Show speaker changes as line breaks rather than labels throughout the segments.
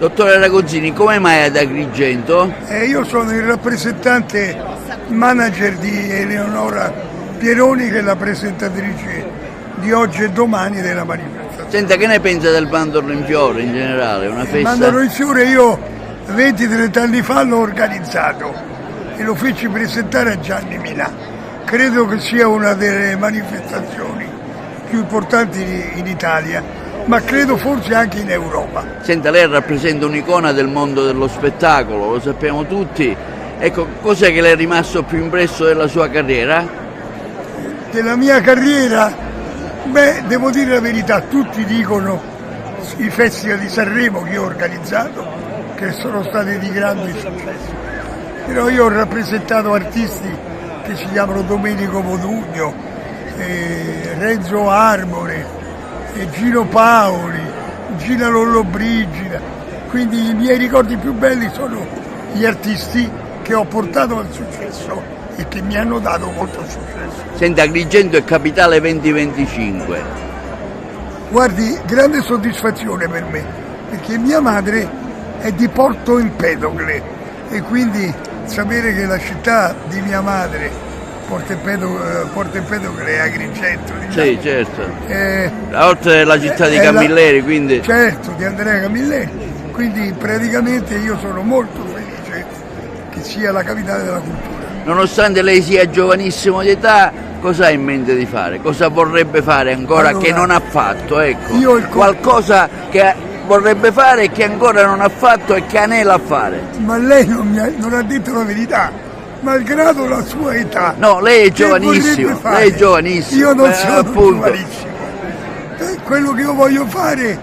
Dottore Ragozzini, come mai ad Agrigento?
Io sono il rappresentante manager di Eleonora Pieroni, che è la presentatrice di oggi e domani della manifestazione.
Senta, che ne pensa del Mandorlo in Fiore in generale? Una
Il
festa?
Mandorlo in Fiore io 20-30 anni fa l'ho organizzato e lo feci presentare a Gianni Minà. Credo che sia una delle manifestazioni più importanti in Italia, ma credo forse anche in Europa.
Senta, lei rappresenta un'icona del mondo dello spettacolo, lo sappiamo tutti. Ecco, cos'è che le è rimasto più impresso della sua carriera?
Della mia carriera? Beh, devo dire la verità, tutti dicono i festival di Sanremo che ho organizzato, che sono stati di grande successo. Però io ho rappresentato artisti che si chiamano Domenico Modugno, Renzo Arbore, Gino Paoli, Gina Lollobrigida, quindi i miei ricordi più belli sono gli artisti che ho portato al successo e che mi hanno dato molto successo.
Senta, Agrigento è capitale 2025.
Guardi, grande soddisfazione per me, perché mia madre è di Porto Empedocle e quindi sapere che la città di mia madre, Porto Empedocle è Agrigento, diciamo,
Sì, certo. Oltre alla città di Camilleri, quindi...
Certo, di Andrea Camilleri, quindi praticamente io sono molto felice che sia la capitale della cultura.
Nonostante lei sia giovanissimo di età, cosa ha in mente di fare? Cosa vorrebbe fare ancora
Allora,
che non ha fatto? Ecco,
io
qualcosa che vorrebbe fare e che ancora non ha fatto e che anela a fare.
Ma lei non ha detto la verità, malgrado la sua età.
No, lei è
che
giovanissimo,
vorrebbe
lei è giovanissimo.
Io non sono
appunto.
giovanissimo. Quello che io voglio fare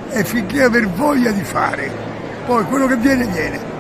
è finché aver voglia di fare. Poi quello che viene, viene.